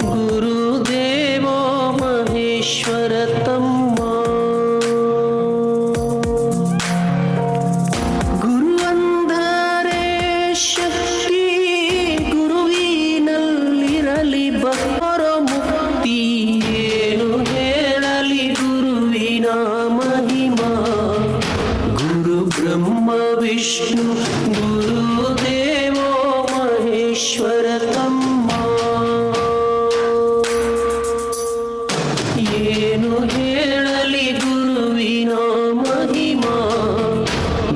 ಗುರುದೇವೋ ಮಹೇಶ್ವರ ತಮ್ಮ ಗುರುವಂದರೆ ಶಕ್ತಿ ಗುರುವಿನಲ್ಲಿರಲಿ ಬಹರ ಮುಕ್ತಿ ಏನು ಹೇಳಲಿ ಗುರುವಿನ ಮಹಿಮಾ ಗುರು ಬ್ರಹ್ಮ ವಿಷ್ಣು ಗುರುದೇವೋ ಮಹೇಶ್ವರ ತಮ್ಮ ಏನು ಹೇಳಲಿ ಗುರುವಿನ ಮಹಿಮಾ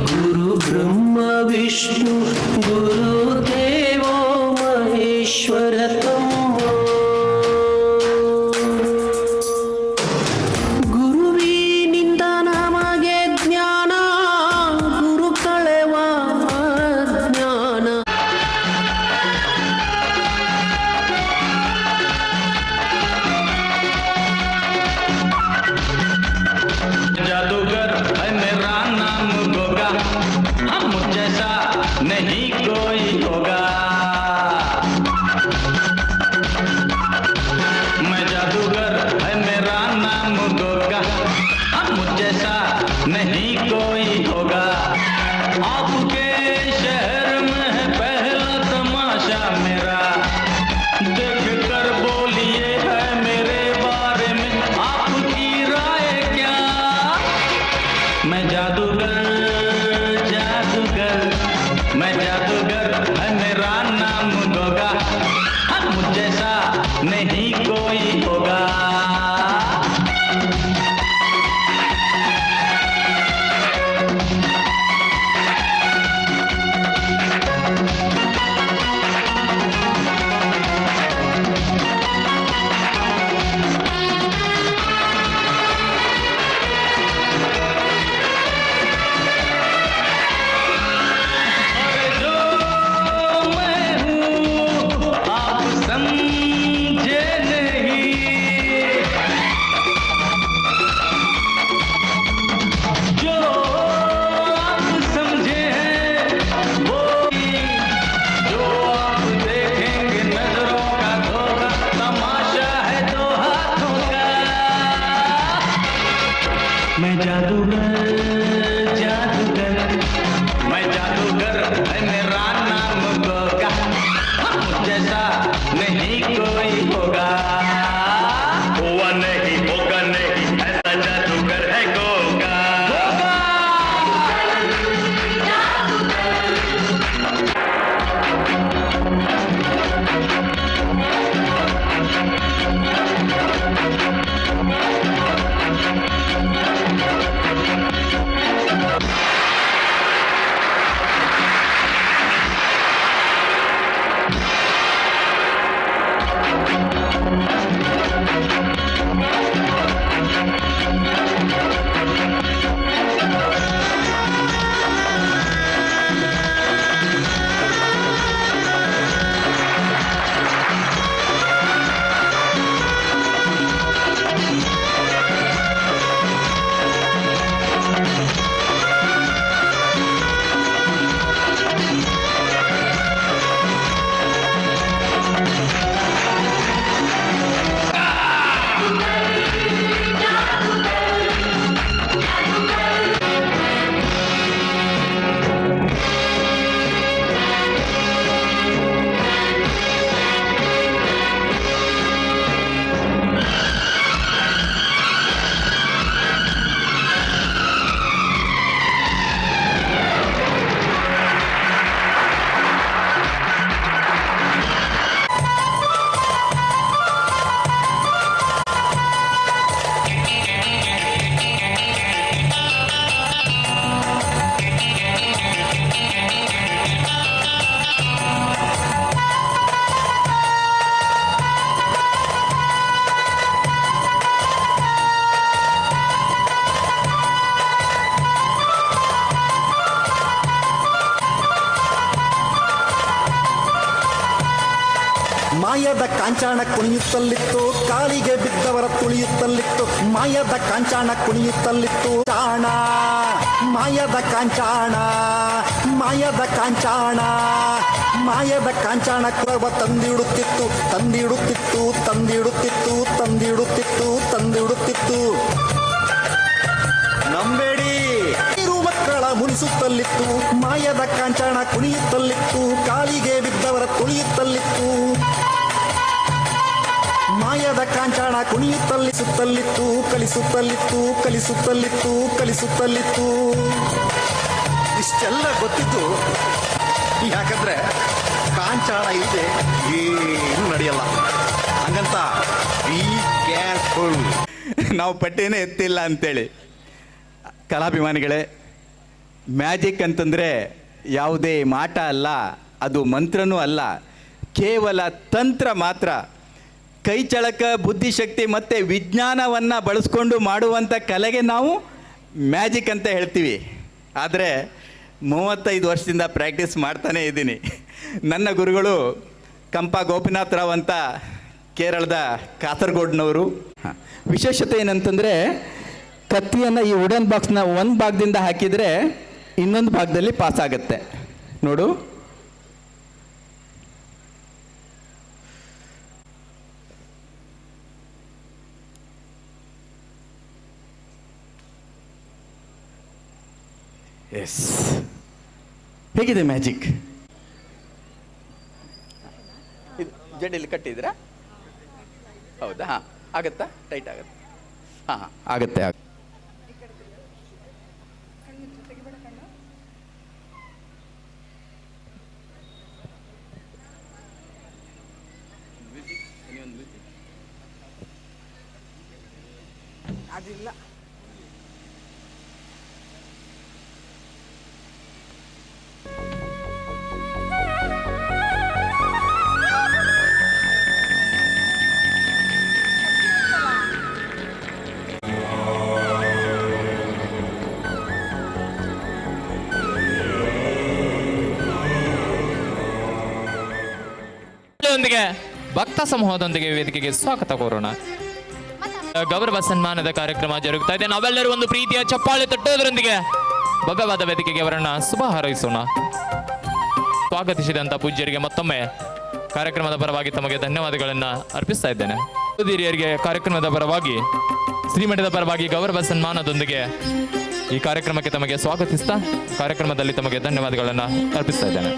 ಗುರು ಬ್ರಹ್ಮ ವಿಷ್ಣು ಗುರುದೇವೋ ಮಹೇಶ್ವರ ತಮ್ಮ ಗುರುವಿನಿಂದ ನಮಗೆ ಜ್ಞಾನ ಗುರು ಕಳೆವ ಜ್ಞಾನ जादूगर है मेरा नाम गोगा हम जैसा नहीं कोई होगा मैं जादूगर है मेरा नाम गोगा हम जैसा नहीं कोई होगा आपके शहर में है पहला तमाशा मेरा देख कर बोलिए है मेरे बारे में आपकी राय क्या मैं जादूगर जादूगर मैं जादूगर है मेरा नाम गोगा हम जैसा नहीं कोई होगा अरे जो मैं हूँ आप समझे नहीं जो आप समझे हैं वो ही जो आप देखेंगे नजरों का धोखा तमाशा है दो हाथों का मैं जादूगर जादूगर मैं जादूगर है मेरा नाम गोगा हम जैसा नहीं कोई होगा हुआ नहीं होगा नहीं ऐसा जादूगर है गोगा ಮಾಯದ ಕಾಂಚಾಣ ಕುಣಿಯುತ್ತಲಿತ್ತು, ಕಾಲಿಗೆ ಬಿದ್ದವರ ತುಳಿಯುತ್ತಲಿತ್ತು. ಮಾಯದ ಕಾಂಚಾಣ ಕುಣಿಯುತ್ತಲಿತ್ತು, ಚಾಣ ಮಾಯದ ಕಾಂಚಾಣ ಮಾಯದ ಕಾಂಚಾಣ ಮಾಯದ ಕಾಂಚಾಣ ಕ್ರವ ತಂದಿಡುತ್ತಿತ್ತು ತಂದಿಡುತ್ತಿತ್ತು ತಂದಿಡುತ್ತಿತ್ತು ತಂದಿಡುತ್ತಿತ್ತು ತಂದಿಡುತ್ತಿತ್ತು ನಂಬೇಡಿ ಇರು ಮಕ್ಕಳ ಮುನಿಸುತ್ತಲ್ಲಿತ್ತು ಮಾಯದ ಕಾಂಚಾಣ ಕುಣಿಯುತ್ತಲ್ಲಿತ್ತು ಕಾಲಿಗೆ ಬಿದ್ದವರ ತುಳಿಯುತ್ತಲ್ಲಿತ್ತು ಮಾಯದ ಕಾಂಚಾಣ ಕುಣಿಯುತ್ತಲ್ಲಿಸುತ್ತಲ್ಲಿತ್ತು ಕಲಿಸುತ್ತಲ್ಲಿತ್ತು ಕಲಿಸುತ್ತಲ್ಲಿತ್ತು ಕಲಿಸುತ್ತಲ್ಲಿತ್ತು ಇಷ್ಟೆಲ್ಲ ಗೊತ್ತಿತ್ತು ಯಾಕಂದ್ರೆ ಕಾಂಚಾಣ ಇಲ್ಲದೆ ಏನು ನಡೆಯಲ್ಲ ಹಂಗಂತ ಬಿ ಕೇರ್ಫುಲ್. ನಾವು ಪಟ್ಟೇನೇ ಎತ್ತಿಲ್ಲ ಅಂತೇಳಿ. ಕಲಾಭಿಮಾನಿಗಳೇ, ಮ್ಯಾಜಿಕ್ ಅಂತಂದರೆ ಯಾವುದೇ ಮಾಟ ಅಲ್ಲ, ಅದು ಮಂತ್ರನೂ ಅಲ್ಲ, ಕೇವಲ ತಂತ್ರ ಮಾತ್ರ. ಕೈ ಚಳಕ, ಬುದ್ಧಿಶಕ್ತಿ ಮತ್ತು ವಿಜ್ಞಾನವನ್ನು ಬಳಸ್ಕೊಂಡು ಮಾಡುವಂಥ ಕಲೆಗೆ ನಾವು ಮ್ಯಾಜಿಕ್ ಅಂತ ಹೇಳ್ತೀವಿ. ಆದರೆ 35 ವರ್ಷದಿಂದ ಪ್ರಾಕ್ಟೀಸ್ ಮಾಡ್ತಾನೇ ಇದ್ದೀನಿ. ನನ್ನ ಗುರುಗಳು ಕಂಪ ಗೋಪಿನಾಥ್ ರಾವ್ ಅಂತ ಕೇರಳದ ಕಾಸರಗೋಡ್ನವರು. ವಿಶೇಷತೆ ಏನಂತಂದರೆ, ಕತ್ತಿಯನ್ನು ಈ ವುಡನ್ ಬಾಕ್ಸ್ನ ಒಂದು ಭಾಗದಿಂದ ಹಾಕಿದರೆ ಇನ್ನೊಂದು ಭಾಗದಲ್ಲಿ ಪಾಸ್ ಆಗುತ್ತೆ. ನೋಡು, ಎಸ್, ಹೇಗಿದೆ ಮ್ಯಾಜಿಕ್? ಇದು ಜಡೆಯಲ್ಲಿ ಕಟ್ಟಿದ್ರಾ? ಹೌದಾ? ಹಾಂ, ಆಗತ್ತಾ? ಟೈಟ್ ಆಗುತ್ತೆ? ಹಾಂ ಹಾಂ, ಆಗುತ್ತೆ. ಅದಿಲ್ಲ. ಭಕ್ತ ಸಮೂಹದೊಂದಿಗೆ ವೇದಿಕೆಗೆ ಸ್ವಾಗತ ಕೋರೋಣ. ಗೌರವ ಸನ್ಮಾನದ ಕಾರ್ಯಕ್ರಮ ಜರುಗುತ್ತಾ ಇದೆ. ನಾವೆಲ್ಲರೂ ಒಂದು ಪ್ರೀತಿಯ ಚಪ್ಪಾಳೆ ತಟ್ಟೋದರೊಂದಿಗೆ ಭವ್ಯವಾದ ವೇದಿಕೆಗೆ ಅವರನ್ನ ಶುಭ ಹಾರೈಸೋಣ. ಸ್ವಾಗತಿಸಿದಂತ ಪೂಜ್ಯರಿಗೆ ಮತ್ತೊಮ್ಮೆ ಕಾರ್ಯಕ್ರಮದ ಪರವಾಗಿ ತಮಗೆ ಧನ್ಯವಾದಗಳನ್ನ ಅರ್ಪಿಸ್ತಾ ಇದ್ದೇನೆ. ಹಿರಿಯರಿಗೆ ಕಾರ್ಯಕ್ರಮದ ಪರವಾಗಿ, ಶ್ರೀಮಠದ ಪರವಾಗಿ ಗೌರವ ಸನ್ಮಾನದೊಂದಿಗೆ ಈ ಕಾರ್ಯಕ್ರಮಕ್ಕೆ ತಮಗೆ ಸ್ವಾಗತಿಸ್ತಾ ಕಾರ್ಯಕ್ರಮದಲ್ಲಿ ತಮಗೆ ಧನ್ಯವಾದಗಳನ್ನ ಅರ್ಪಿಸ್ತಾ ಇದ್ದೇನೆ.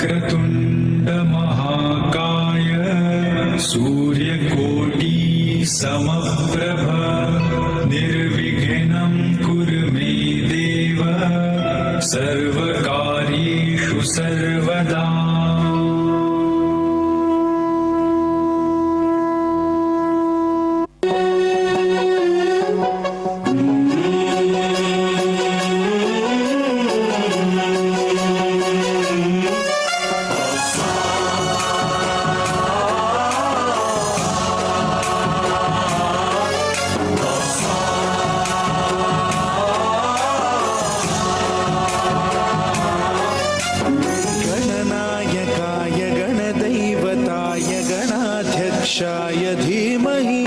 क्रतुण्ड महाकाय सूर्यकोटि समप्रभ निर्विघ्नं कुरु मे देव सर्वकार्येषु सर्वदा. गणाध्यक्षाय धीमहि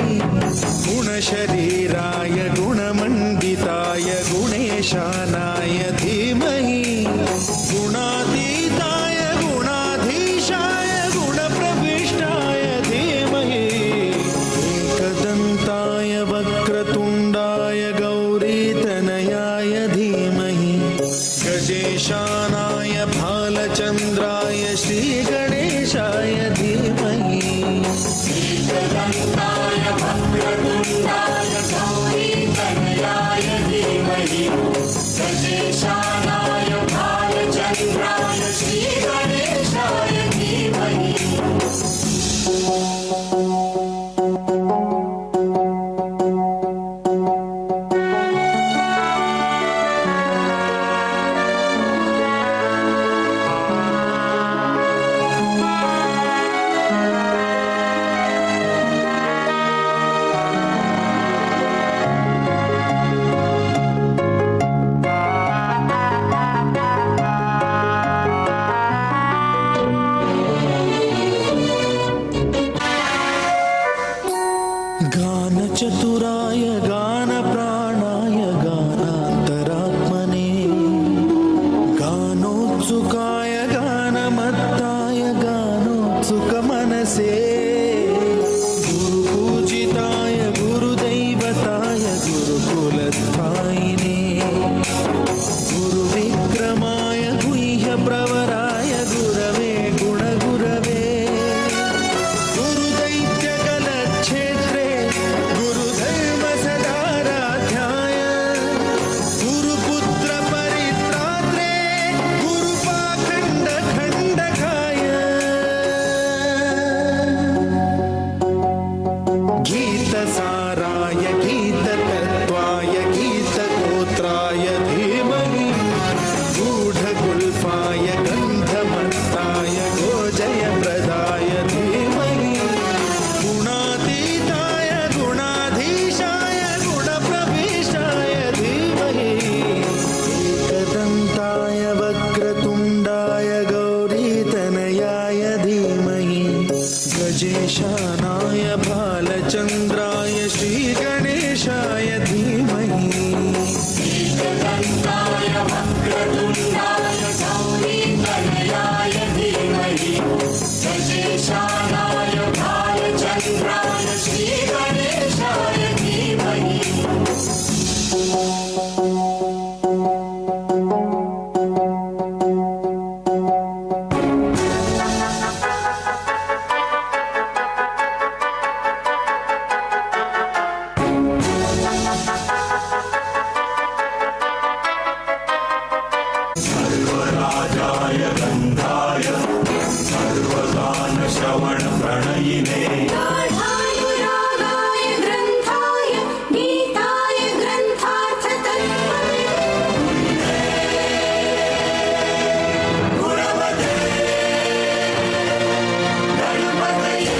गुणशरीराय गुणमण्डिताय गुणेशानाय धीमहि गुणातीताय गुणाधीशाय गुणप्रविष्टाय धीमहि एकदन्ताय वक्रतुण्डाय गौरीतनयाय धीमहि गजेशानाय भालचन्द्राय श्रीगणेशाय धीमहि गजेशानाय भालचन्द्राय श्रीगणेशाय धीमहि गानचतुराय गानप्राणाय गानान्तरात्मने गानोत्सुकाय गानमत्ताय गानोत्सुकमनसे गुरुपूजिताय गुरुदैवताय गुरुकुलस्थायिने गुरुविक्रमाय गुह्यप्रवराय गुरवे गुणगुरवे गुरुदैत्यकलक्षेत्रे गुरुधर्मसदाराध्याय गुरुपुत्रपरित्रात्रे गुरुपाखण्डखण्डकाय गीतसाराय गीततत्त्वाय गीतगोत्राय धीमहि गूढगुल्फाय गन्धमत्ताय गोजयप्रदाय धीमहि गुणातीताय गुणाधीशाय गुणप्रविष्टाय धीमहि एकदन्ताय वक्रतुण्डाय गौरीतनयाय धीमहि गजेशानाय भालचन्द्राय श्रीगणेशाय धीमहि एकदन्ताय वक्रतुण्डाय गौरीतनयाय धीमहि गजेशानाय भालचन्द्राय श्रीगणेशाय धीमहि गाढायुरागाय ग्रन्थाय गीताय ग्रन्थार्थतत्त्वमे गुणवते गणपतये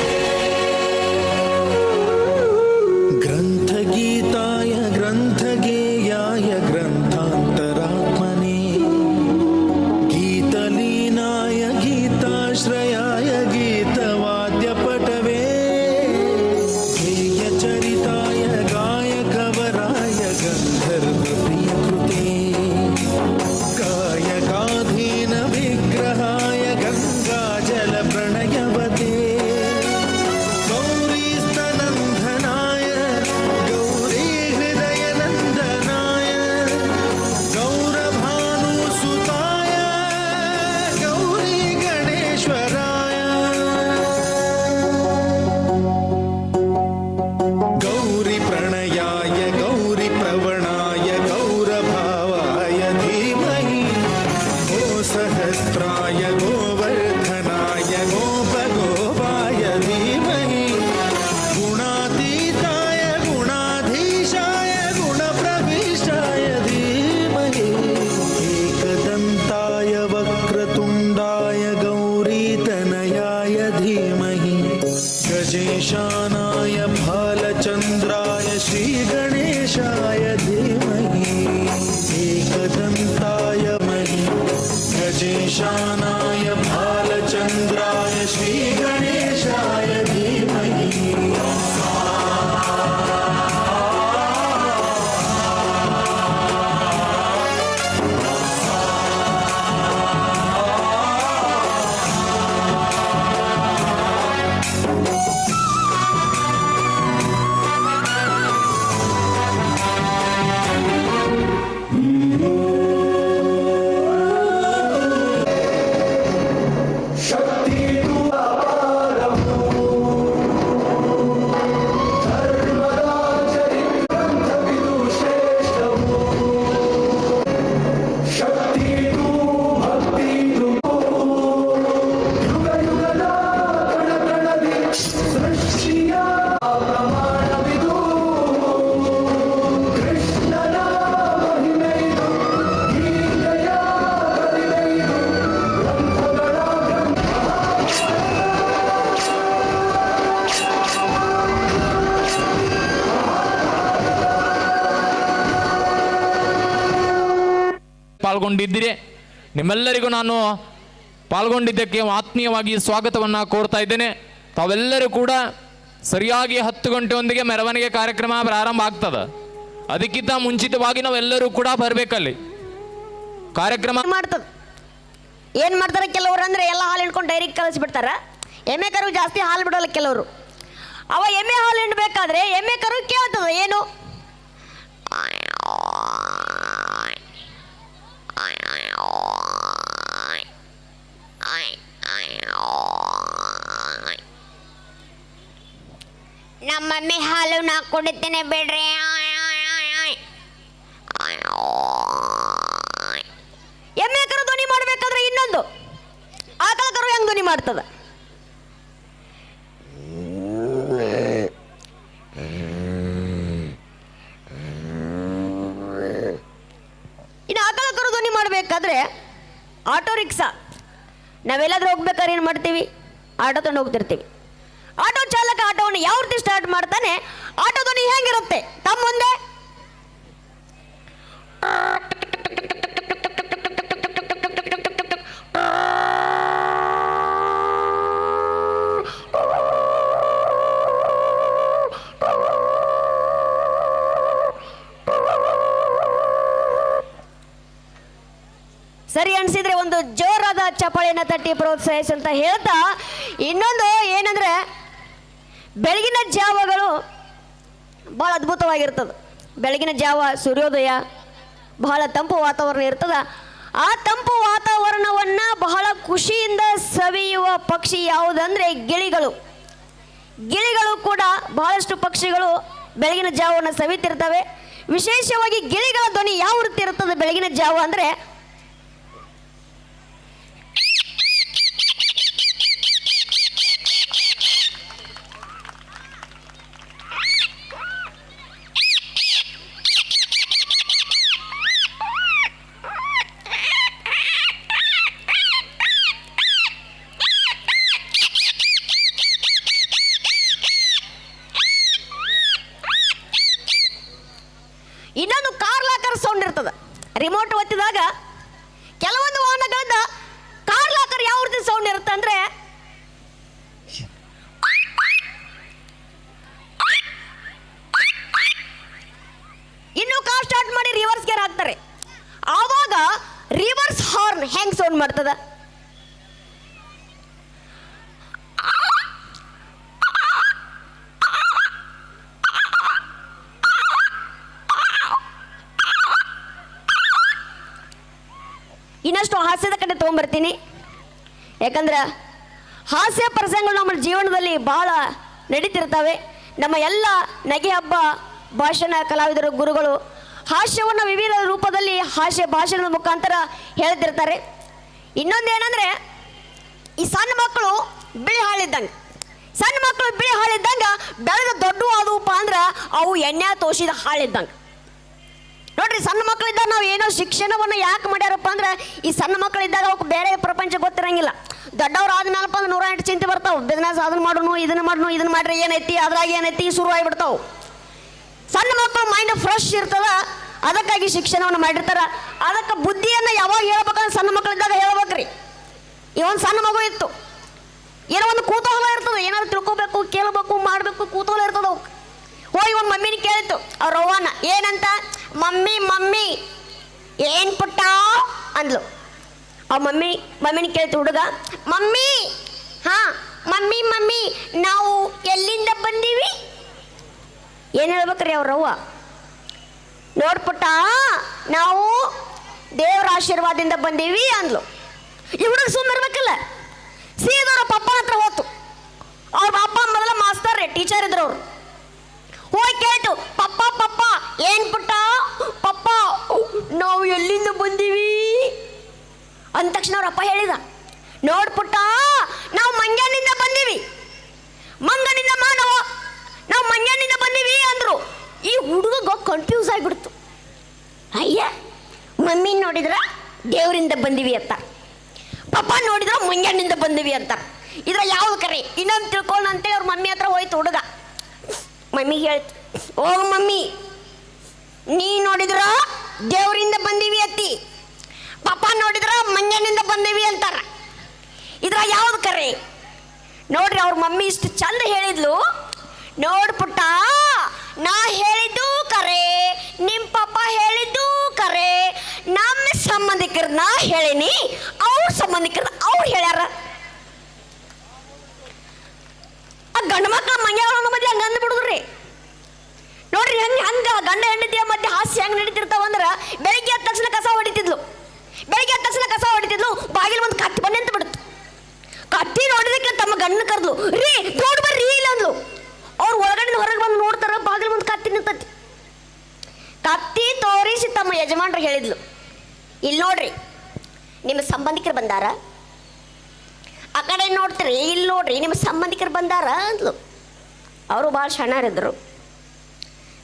ग्रन्थगीताय ग्रन्थगेयाय ग्रन्थान्तरात्मने गीतलीनाय गीताश्रयाय गीतवाद्यपटवे गेयचरिताय गायकवराय गन्धर्वप्रियकृते गायकाधीनविग्रहाय गङ्गाजलप्रणयवते गौरीस्तनन्दनाय गौरीहृदयनन्दनाय गौरभानुसुताय गौरीगणेश्वराय गौरीप्रणयाय गौरीप्रवणाय गौरभावाय धीमहि गोसहस्राय गोवर्धनाय गोपगोपाय धीमहि गुणातीताय गुणाधीशाय गुणप्रविष्टाय धीमहि एकदन्ताय वक्रतुण्डाय गौरीतनयाय धीमहि गजेशानाय भालचन्द्राय श्रीगणेशाय धीमहि एकदन्ताय महि गजेशानाय भालचन्द्राय श्रीगणेशाय धीमहि ಪಾಲ್ಗೊಂಡಿದ್ದೀರಿ. ನಿಮ್ಮೆಲ್ಲರಿಗೂ ನಾನು ಪಾಲ್ಗೊಂಡಿದ್ದಕ್ಕೆ ಆತ್ಮೀಯವಾಗಿ ಸ್ವಾಗತವನ್ನು ಕೋರ್ತಾ ಇದ್ದೇನೆ. ತಾವೆಲ್ಲರೂ ಕೂಡ ಸರಿಯಾಗಿ 10 ಗಂಟೆಯೊಂದಿಗೆ ಮೆರವಣಿಗೆ ಕಾರ್ಯಕ್ರಮ ಪ್ರಾರಂಭ ಆಗ್ತದೆ. ಅದಕ್ಕಿಂತ ಮುಂಚಿತವಾಗಿ ನಾವೆಲ್ಲರೂ ಕೂಡ ಬರಬೇಕಲ್ಲಿ ಕಾರ್ಯಕ್ರಮ ಮಾಡ್ತದ. ಏನು ಮಾಡ್ತಾರೆ ಕೆಲವರು ಅಂದರೆ ಎಲ್ಲ ಹಾಲು ಹಿಂಡ್ಕೊಂಡು ಡೈರಿಗೆ ಕಳಿಸ್ಬಿಡ್ತಾರ. ಎಮ್ಮೆ ಕರು ಜಾಸ್ತಿ ಹಾಲು ಬಿಡೋಲ್ಲ ಕೆಲವರು. ಅವ ಎಮ್ಮೆ ಹಾಲು ಹಿಂಡಬೇಕಾದ್ರೆ ಎಮ್ಮೆ ಕರು ಕೇಳ್ತದ ಏನು, ನಮ್ಮಮ್ಮಿ ಹಾಲು ನಾ ಕುಡಿತೇನೆ ಬಿಡ್ರಿ. ಎಮ್ಮೆ ಕರು ಧ್ವನಿ ಮಾಡಬೇಕಾದ್ರೆ ಇನ್ನೊಂದು ಆಕಳ ಕರು ಹೆಂಗ್ ಧ್ವನಿ ಮಾಡ್ತದ? ಇನ್ನು ಆಕಳ ಕರು ಧ್ವನಿ ಮಾಡಬೇಕಾದ್ರೆ ಆಟೋ ರಿಕ್ಷಾ ನಾವೆಲ್ಲಾದ್ರೂ ಹೋಗ್ಬೇಕಾದ್ರೆ ಏನು ಮಾಡ್ತೀವಿ? ಆಟೋ ತಗೊಂಡು ಹೋಗ್ತಿರ್ತೀವಿ. ಆಟೋ ಚಾಲಕ ಆಟೋವನ್ನು ಯಾವ ರೀತಿ ಸ್ಟಾರ್ಟ್ ಮಾಡ್ತಾನೆ, ಆಟೋ ಧ್ವನಿ ಹೇಗಿರುತ್ತೆ ತಮ್ಮ ಮುಂದೆ? ಸರಿ ಅನ್ಸಿದ್ರೆ ಒಂದು ಜೋರಾದ ಚಪ್ಪಾಳೆಯನ್ನ ತಟ್ಟಿ ಪ್ರೋತ್ಸಾಹಿಸಿ ಅಂತ ಹೇಳ್ತಾ, ಇನ್ನೊಂದು ಏನಂದ್ರೆ ಬೆಳಗಿನ ಜಾವಗಳು ಬಹಳ ಅದ್ಭುತವಾಗಿರ್ತದೆ. ಬೆಳಗಿನ ಜಾವ ಸೂರ್ಯೋದಯ ಬಹಳ ತಂಪು ವಾತಾವರಣ ಇರ್ತದ. ಆ ತಂಪು ವಾತಾವರಣವನ್ನ ಬಹಳ ಖುಷಿಯಿಂದ ಸವಿಯುವ ಪಕ್ಷಿ ಯಾವುದಂದ್ರೆ ಗಿಳಿಗಳು. ಗಿಳಿಗಳು ಕೂಡ ಬಹಳಷ್ಟು ಪಕ್ಷಿಗಳು ಬೆಳಗಿನ ಜಾವವನ್ನು ಸವಿತಿರ್ತವೆ. ವಿಶೇಷವಾಗಿ ಗಿಳಿಗಳ ಧ್ವನಿ ಯಾವ ರೀತಿ ಇರ್ತದೆ ಬೆಳಗಿನ ಜಾವ ಅಂದ್ರೆ, ಇನ್ನೊಂದು ಕಾರ್ ಲಾಕರ್ ಸೌಂಡ್ ಇರ್ತದ. ರಿಮೋಟ್ ಒತ್ತಿದಾಗ ಕೆಲವೊಂದು ವಾಹನಗಳದ ಕಾರ್ ಲಾಕರ್ ಯಾವ ರೀತಿ ಸೌಂಡ್ ಇರುತ್ತೆ ಅಂದ್ರೆ, ಇನ್ನು ಕಾರ್ ಸ್ಟಾರ್ಟ್ ಮಾಡಿ ರಿವರ್ಸ್ ಗೇರ್ ಹಾಕ್ತಾರೆ. ಆವಾಗ ರಿವರ್ಸ್ ಹಾರ್ನ್ ಹೆಂಗ್ ಸೌಂಡ್ ಮಾಡ್ತದ? ಇನ್ನಷ್ಟು ಹಾಸ್ಯದ ಕಡೆ ತೊಗೊಂಬರ್ತೀನಿ. ಯಾಕಂದ್ರೆ ಹಾಸ್ಯ ಪ್ರಸಂಗಗಳು ನಮ್ಮ ಜೀವನದಲ್ಲಿ ಬಹಳ ನಡೀತಿರ್ತವೆ. ನಮ್ಮ ಎಲ್ಲ ನಗೆ ಹಬ್ಬ ಭಾಷಣ ಕಲಾವಿದರು ಗುರುಗಳು ಹಾಸ್ಯವನ್ನು ವಿವಿಧ ರೂಪದಲ್ಲಿ ಹಾಸ್ಯ ಭಾಷಣದ ಮುಖಾಂತರ ಹೇಳ್ತಿರ್ತಾರೆ. ಇನ್ನೊಂದೇನೆಂದರೆ, ಈ ಸಣ್ಣ ಮಕ್ಕಳು ಬಿಳಿ ಹಾಳಿದ್ದಂಗೆ, ಸಣ್ಣ ಮಕ್ಕಳು ಬಿಳಿ ಹಾಳಿದ್ದಂಗೆ ಬೆಳೆದ ದೊಡ್ಡ ಆದವಪ್ಪ ಅಂದ್ರೆ ಅವು ಎಣ್ಣೆ ತೋಸಿದ ಹಾಳಿದ್ದಂಗೆ. ನೋಡ್ರಿ, ಸಣ್ಣ ಮಕ್ಕಳಿದ್ದಾಗ ನಾವು ಏನೋ ಶಿಕ್ಷಣವನ್ನು ಯಾಕೆ ಮಾಡ್ಯಾರಪ್ಪ ಅಂದ್ರೆ, ಈ ಸಣ್ಣ ಮಕ್ಕಳಿದ್ದಾಗ ಅವಕ್ಕೆ ಬೇರೆ ಪ್ರಪಂಚ ಗೊತ್ತಿರಂಗಿಲ್ಲ. ದೊಡ್ಡವ್ರು ಆದ್ಮೇಲಪ್ಪ ಅಂದ್ರೆ 108 ಚಿಂತೆ ಬರ್ತಾವೆ. ಬಿಸ್ನೆಸ್ ಅದನ್ನ ಮಾಡೋನು, ಇದನ್ನ ಮಾಡ್ರಿ, ಏನೈತಿ ಅದ್ರಾಗ ಏನೈತಿ ಶುರು ಆಗಿಬಿಡ್ತಾವೆ. ಸಣ್ಣ ಮಕ್ಕಳು ಮೈಂಡ್ ಫ್ರೆಶ್ ಇರ್ತದ, ಅದಕ್ಕಾಗಿ ಶಿಕ್ಷಣವನ್ನು ಮಾಡಿರ್ತಾರ. ಅದಕ್ಕೆ ಬುದ್ಧಿಯನ್ನು ಯಾವಾಗ ಹೇಳ್ಬೇಕಂದ್ರೆ ಸಣ್ಣ ಮಕ್ಕಳಿದ್ದಾಗ ಹೇಳ್ಬೇಕ್ರಿ. ಈ ಒಂದು ಸಣ್ಣ ಮಗು ಇತ್ತು, ಏನೋ ಒಂದು ಕುತೂಹಲ ಇರ್ತದೆ, ಏನಾದ್ರು ತಿಳ್ಕೊಬೇಕು, ಕೇಳಬೇಕು, ಮಾಡಬೇಕು, ಕುತೂಹಲ ಇರ್ತದ. ಹೋಗಿ ಒಂದು ಮಮ್ಮಿನ ಕೇಳಿತ್ತು ಅವ್ರ ಅವ್ವನ, ಏನಂತ? ಮಮ್ಮಿ ಮಮ್ಮಿ ಏನ್ ಪುಟ್ಟ ಅಂದ್ಲು. ಆ ಮಮ್ಮಿನ ಕೇಳ್ತು ಹುಡುಗ, ಮಮ್ಮಿ ಹಾ ಮಮ್ಮಿ ಮಮ್ಮಿ ನಾವು ಎಲ್ಲಿಂದ ಬಂದೀವಿ? ಏನು ಹೇಳ್ಬೇಕ್ರಿ ಅವ್ರವ್ವ? ನೋಡ್ಪುಟ್ಟ ನಾವು ದೇವರ ಆಶೀರ್ವಾದದಿಂದ ಬಂದೀವಿ ಅಂದ್ಲು. ಈ ಹುಡುಗ ಸುಮ್ಮನಿರ್ಬೇಕಲ್ಲ, ಸೀದಾ ಪಪ್ಪನ ಹತ್ರ ಹೋತು. ಅವ್ರ ಪಪ್ಪ ಮೊದಲ ಮಾಸ್ತರ್ ಟೀಚರ್ ಇದ್ರು. ಅವ್ರು ಹೋಗಿ ಕೇಳ್ತು, ಪಪ್ಪ ಪಪ್ಪ ಏನ್ ಪುಟ್ಟ? ಪಪ್ಪ ನಾವು ಎಲ್ಲಿಂದ ಬಂದೀವಿ ಅಂದ ತಕ್ಷಣ ಅವ್ರ ಅಪ್ಪ ಹೇಳಿದ, ನೋಡ್ಪುಟ್ಟ ನಾವು ಮಂಗ್ಯಾನಿಂದ ಬಂದೀವಿ. ಮಂಗನಿಂದ ಮಾನವ ನಾವು ಮಂಗ್ಯಾನಿಂದ ಬಂದೀವಿ ಅಂದ್ರು. ಈ ಹುಡುಗ ಕನ್ಫ್ಯೂಸ್ ಆಗಿಬಿಡ್ತು. ಅಯ್ಯ, ಮಮ್ಮಿ ನೋಡಿದ್ರ ದೇವರಿಂದ ಬಂದೀವಿ ಅಂತ, ಪಪ್ಪ ನೋಡಿದ್ರ ಮಂಗ್ಯಾನಿಂದ ಬಂದೀವಿ ಅಂತ. ಇದ್ರ ಯಾವ್ದು ಕರೆ ಇನ್ನೊಂದು ತಿಳ್ಕೊಂಡು ಅಂತೇಳಿ ಅವ್ರ ಮಮ್ಮಿ ಹತ್ರ ಹೋಯ್ತು ಹುಡುಗ. ಮಮ್ಮಿಗೆ ಹೇಳ್ತು, ಹೋಗು ಮಮ್ಮಿ, ನೀ ನೋಡಿದ್ರ ದೇವರಿಂದ ಬಂದೀವಿ ಅತ್ತಿ, ಕರೆ. ನೋಡ್ರಿ ಅವ್ರ ಮಮ್ಮಿ ಇಷ್ಟು ಚಂದ ಹೇಳಿದ್ಲು. ನೋಡ್ ಪುಟ್ಟ, ನಾ ಹೇಳಿದ್ದು ಕರೆ, ನಿಮ್ ಪಾಪ ಹೇಳಿದ್ದು ಕರೆ, ನಮ್ಮ ಸಂಬಂಧಿಕರ ನಾ ಹೇಳಿನಿ, ಅವ್ರ ಸಂಬಂಧಿಕರ ಅವ್ರು ಹೇಳ್ಯಾರ. ಆ ಗಂಡ ಮಕ್ಕಳ ಮಂಗ್ಯಾವಳ ಮಧ್ಯೆ ಹಂಗ ಅಂದ್ಬಿಡುದ್ರಿ. ನೋಡ್ರಿ ಹಂಗ ಗಂಡ ಹೆಂಡತಿಯ ಮಧ್ಯೆ ಹಾಸ್ಯ ಹೆಂಗ್ ನಡೀತಿರ್ತಾವ ಅಂದ್ರ, ಬೆಳಿಗ್ಗೆ ಎದ್ದ ತಕ್ಷಣ ಕಸ ಹೊಡಿತಿದ್ಲು, ಬಾಗಿಲು ಒಂದು ಕತ್ತಿ ಬಂದೆ ಅಂತ ಬಿಡುತ್ತೆ. ಕತ್ತಿ ನೋಡಿದಕ್ಕೆ ತಮ್ಮ ಗಂಡ ಕರೆದ್ಲು, ರೀ ದೊಡ್ಡ ಬರ್ರಿ ಇಲ್ಲ ಅಂದ್ಲು. ಅವ್ರು ಒಳಗಡೆ ಹೊರಗೆ ಬಂದು ನೋಡ್ತಾರ, ಬಾಗಿಲು ಒಂದು ಕತ್ತಿ ನಿಂತತಿ. ಕತ್ತಿ ತೋರಿಸಿ ತಮ್ಮ ಯಜಮಾನ್ರು ಹೇಳಿದ್ಲು, ಇಲ್ಲಿ ನೋಡ್ರಿ ನಿಮ್ಮ ಸಂಬಂಧಿಕರು ಬಂದಾರ. ಆ ಕಡೆ ನೋಡ್ತೀರಿ, ಇಲ್ಲಿ ನೋಡ್ರಿ ನಿಮ್ಮ ಸಂಬಂಧಿಕರು ಬಂದಾರ ಅಂದ್ಲು. ಅವರು ಭಾಳ ಶಣರಿದ್ರು.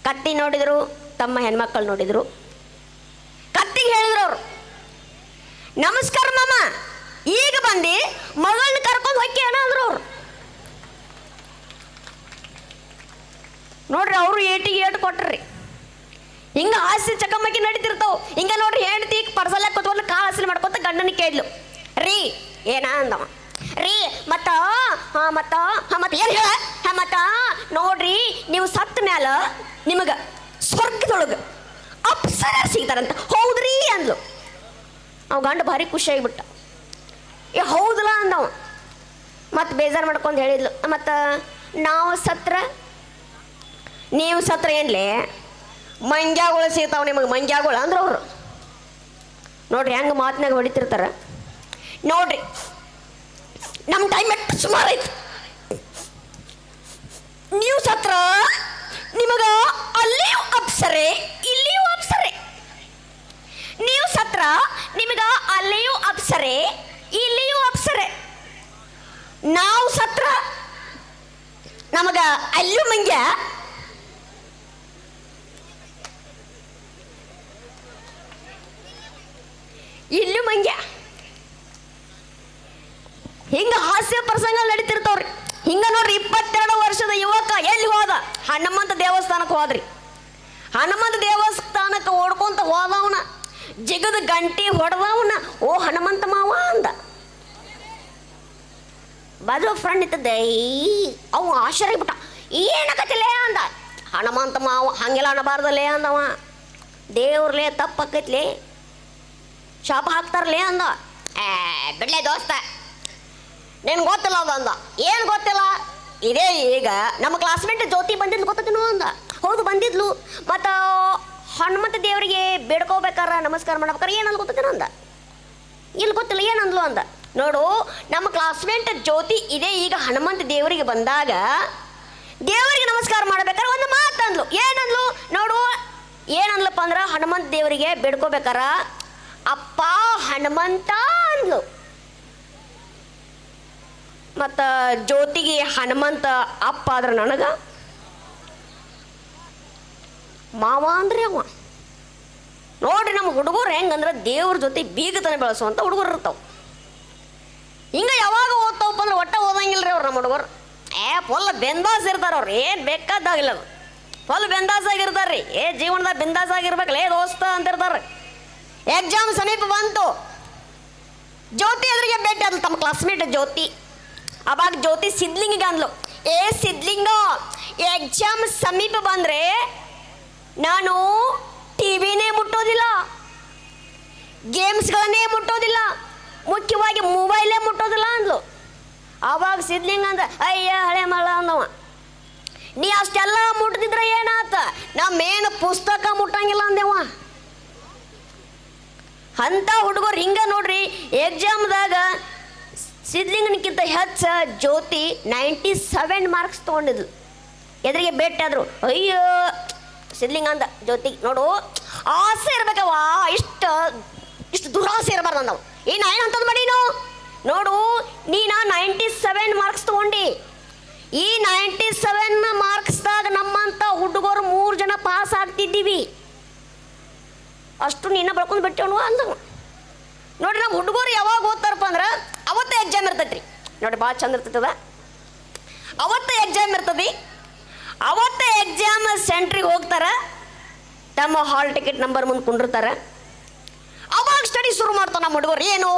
ಕತ್ತಿ ನೋಡಿದ್ರು, ತಮ್ಮ ಹೆಣ್ಮಕ್ಳು ನೋಡಿದ್ರು. ಕತ್ತಿಗೆ ಹೇಳಿದ್ರು ಅವರು, ನಮಸ್ಕಾರ ಮಾಮ, ಈಗ ಬಂದು ಮಗಳನ್ನ ಕರ್ಕೊಂಡು ಹೋಗಿ ಅಣ್ಣ ಅಂದ್ರು ಅವ್ರು. ನೋಡ್ರಿ ಅವರು ಏಟಿಗೆ ಏಟು ಕೊಟ್ರಿ. ಹಿಂಗ ಹಾಸ್ಯ ಚಕಮಕಿ ನಡೀತಿರ್ತಾವ. ಹಿಂಗ ನೋಡ್ರಿ ಹೆಂಡತಿ ಪರ್ಸಲ್ಲ ಕೂತ್ಕೊಂಡು ಕಾಳು ಹಸಲು ಮಾಡ್ಕೊತ ಗಂಡನ ಕೇಳಿದ್ಲು, ರೀ ಏನ ಅಂದವ. ರೀ ಮತ್ತ ಏನ್ ಹೇಳ, ಮತ್ತ ನೋಡ್ರಿ ನೀವು ಸತ್ತ ಮ್ಯಾಲ ನಿಮಗ ಸ್ವರ್ಗದೊಳಗ ಅಪ್ಸರ ಸಿಗ್ತಾರಂತ, ಹೌದ್ರಿ ಅಂದ್ಲು. ಅವ್ ಗಂಡ ಭಾರಿ ಖುಷಿ ಆಗಿಬಿಟ್ಟ. ಹೌದಲ್ಲ ಅಂದವ. ಮತ್ತೆ ಬೇಜಾರು ಮಾಡ್ಕೊಂಡು ಹೇಳಿದ್ಲು, ಮತ್ತು ನಾವು ಸತ್ರ ನೀವು ಸತ್ರ ಏನ್ಲೇ ಮಂಗ್ಯಾಗಳು ಸಿಗ್ತಾವ ನಿಮಗೆ, ಮಂಗ್ಯಾಗಳು ಅಂದ್ರೆ ಅವರು. ನೋಡ್ರಿ ಹೆಂಗೆ ಮಾತಿನಾಗ ಹೊಡಿತಿರ್ತಾರ. ನೋಡ್ರಿ ನಮ್ಮ ಟೈಮ್ ಎಷ್ಟು ಸುಮಾರು ಐತಿ. ನೀವು ಸತ್ರ ನಿಮಗ ಅಲ್ಲಿಯೂ ಅಪ್ಸರೆ ಇಲ್ಲಿಯೂ ಅಪ್ಸರೆ, ನೀವು ಸತ್ರ ನಿಮಗ ಅಲ್ಲಿಯೂ ಅಪ್ಸರೆ ಇಲ್ಲಿಯೂ ಅಪ್ಸರೆ, ನಾವು ಸತ್ರ ನಮಗ ಅಲ್ಲೂ ಮಂಗ್ಯ ಇಲ್ಲೂ ಮಂಗ್ಯ. ಹಿಂಗ ಹಾಸ್ಯ ಪ್ರಸಂಗ ನಡೀತಿರ್ತಾವ್ರಿ. ಹಿಂಗ ನೋಡ್ರಿ 22 ವರ್ಷದ ಯುವಕ ಎಲ್ಲಿ ಹೋದ? ಹನುಮಂತ ದೇವಸ್ಥಾನಕ್ಕೆ ಹೋದ್ರಿ. ಹನುಮಂತ ದೇವಸ್ಥಾನಕ್ಕೆ ಓಡ್ಕೊಂತ ಹೋದವನ ಜಿಗದ ಗಂಟೆ ಹೊಡೆದವನ, ಓ ಹನುಮಂತ ಮಾವ ಅಂದ. ಬಾಜು ಫ್ರೆಂಡ್ ಇದ್ದದ್ದೆ, ಅವ ಆಶ್ಚರ್ಯ ಬಿಟ್ಟ, ಏನಕತಿಲೇ ಅಂದ. ಹನುಮಂತ ಮಾವ ಹಂಗೆಲ್ಲ ಅನ್ನಬಾರ್ದಲ್ಲೇ ಅಂದವ, ದೇವ್ರಲೇ ತಪ್ಪಕ್ಕೈತ್ಲೇ, ಶಾಪ ಹಾಕ್ತಾರಲೇ ಅಂದ. ಬಿಡ್ಲೇ ದೋಸ್ತ, ನಿನ್ ಗೊತ್ತಿಲ್ಲ ಅದು ಅಂದ. ಏನು ಗೊತ್ತಿಲ್ಲ? ಇದೇ ಈಗ ನಮ್ಮ ಕ್ಲಾಸ್ಮೇಟ್ ಜ್ಯೋತಿ ಬಂದಿದ್ಲು ಗೊತ್ತೇನೋ ಅಂದ. ಹೌದು ಬಂದಿದ್ಲು. ಮತ್ತು ಹನುಮಂತ ದೇವರಿಗೆ ಬೇಡ್ಕೋಬೇಕಾರ ನಮಸ್ಕಾರ ಮಾಡ್ಬೇಕಾರ ಏನಂದ್ ಗೊತ್ತೇನೋ ಅಂದ. ಇಲ್ಲಿ ಗೊತ್ತಿಲ್ಲ ಏನಂದ್ಲು ಅಂದ. ನೋಡು ನಮ್ಮ ಕ್ಲಾಸ್ಮೇಟ್ ಜ್ಯೋತಿ ಇದೇ ಈಗ ಹನುಮಂತ ದೇವರಿಗೆ ಬಂದಾಗ ದೇವರಿಗೆ ನಮಸ್ಕಾರ ಮಾಡ್ಬೇಕಾರೆ ಒಂದು ಮಾತಂದ್ಲು. ಏನಂದ್ಲು ನೋಡು, ಏನಂದ್ಲಪ್ಪ ಅಂದ್ರೆ ಹನುಮಂತ ದೇವರಿಗೆ ಬೇಡ್ಕೋಬೇಕಾರ ಅಪ್ಪ ಹನುಮಂತ ಅಂದ್ಲು. ಮತ್ತು ಜ್ಯೋತಿಗೆ ಹನುಮಂತ ಅಪ್ಪ ಆದ್ರೆ ನನಗ ಮಾವ ಅಂದ್ರೆ ಅವ. ನೋಡ್ರಿ ನಮ್ಮ ಹುಡುಗರು ಹೆಂಗಂದ್ರೆ ದೇವ್ರ ಜೊತೆ ಬೀಗತನ ಬೆಳೆಸುವಂಥ ಹುಡುಗರು ಇರ್ತಾವ. ಹಿಂಗೆ ಯಾವಾಗ ಓದ್ತಾವಪ್ಪ ಅಂದ್ರೆ ಒಟ್ಟ ಓದಂಗಿಲ್ರಿ ಅವ್ರು. ನಮ್ಮ ಹುಡುಗರು ಫುಲ್ ಬೆಂದಾಸ್ ಇರ್ತಾರೆ. ಅವ್ರು ಏನು ಬೇಕಾದಾಗಿಲ್ಲ, ಫುಲ್ ಬೆಂದಾಸ್ ಆಗಿರ್ತಾರ್ರಿ. ಜೀವನದಾಗ ಬೆಂದಾಸ್ ಆಗಿರ್ಬೇಕಲ್ಲ ದೋಸ್ತ ಅಂತಿರ್ತಾರೆ. ಎಕ್ಸಾಮ್ ಸಮೀಪ ಬಂತು, ಜ್ಯೋತಿ ಎದುರಿಗೆ ಭೇಟಿ ಆದ್ಲು ತಮ್ಮ ಕ್ಲಾಸ್ಮೇಟ್ ಜ್ಯೋತಿ. ಅವಾಗ ಜ್ಯೋತಿ ಸಿದ್ಲಿಂಗಿಗೆ ಅಂದ್ಲು, ಸಿದ್ಲಿಂಗ, ಎಕ್ಸಾಮ್ ಸಮೀಪ ಬಂದರೆ ನಾನು ಟಿವಿನೇ ಮುಟ್ಟೋದಿಲ್ಲ, ಗೇಮ್ಸ್ಗಳನ್ನೇ ಮುಟ್ಟೋದಿಲ್ಲ, ಮುಖ್ಯವಾಗಿ ಮೊಬೈಲೇ ಮುಟ್ಟೋದಿಲ್ಲ ಅಂದ್ಲು. ಆವಾಗ ಸಿದ್ಲಿಂಗ ಅಂದ, ಅಯ್ಯ ಹಳೆ ಮಳ ಅಂದವ, ನೀ ಅಷ್ಟೆಲ್ಲ ಮುಟ್ತಿದ್ರೆ ಏನಾತ, ನಮ್ಮೇನು ಪುಸ್ತಕ ಮುಟ್ಟಂಗಿಲ್ಲ ಅಂದೇವ. ಅಂಥ ಹುಡುಗರು ಹಿಂಗೆ ನೋಡ್ರಿ. ಎಕ್ಸಾಮ್ದಾಗ ಸಿದ್ಲಿಂಗನಕ್ಕಿಂತ ಹೆಚ್ಚ ಜ್ಯೋತಿ 97 ಮಾರ್ಕ್ಸ್ ತೊಗೊಂಡಿದ್ಲು. ಎದುರಿಗೆ ಭೇಟಿ ಆದ್ರು. ಅಯ್ಯೋ ಸಿದ್ಲಿಂಗ ಅಂದ ಜ್ಯೋತಿ, ನೋಡು ಆಸೆ ಇರ್ಬೇಕವ, ಇಷ್ಟು ದುರಾಸೆ ಇರಬಾರ್ದು ಅಂದವು. ನಾ ಏನಂತಂದು ಮಾಡೀನು ನೋಡು, ನೀನು 97 ಮಾರ್ಕ್ಸ್ ತೊಗೊಂಡು ಈ 97 ಮಾರ್ಕ್ಸ್ದಾಗ ನಮ್ಮಂಥ ಹುಡುಗರು 3 ಜನ ಪಾಸ್ ಆಗ್ತಿದ್ದೀವಿ, ಅಷ್ಟು ನೀನು ಬಳ್ಕೊಂಡು ಬಿಟ್ಟವನು ಅಂದವು. ನೋಡ್ರಿ ನಮ್ಮ ಹುಡುಗರು ಯಾವಾಗ ಓದ್ತಾರಪ್ಪ ಅಂದ್ರೆ ಅವತ್ತೇ ಎಕ್ಸಾಮ್ ಇರ್ತೈತ್ರಿ. ನೋಡಿ ಭಾಳ ಚಂದ ಇರ್ತೈತದ. ಅವತ್ತೇ ಎಕ್ಸಾಮ್ ಇರ್ತದೆ. ಅವತ್ತೇ ಎಕ್ಸಾಮ್ ಸೆಂಟ್ರಿಗೆ ಹೋಗ್ತಾರೆ, ತಮ್ಮ ಹಾಲ್ ಟಿಕೆಟ್ ನಂಬರ್ ಮುಂದೆ ಕುಂಡಿರ್ತಾರೆ. ಅವಾಗ ಸ್ಟಡಿ ಶುರು ಮಾಡ್ತಾರೆ ನಮ್ಮ ಹುಡುಗರು. ಏನು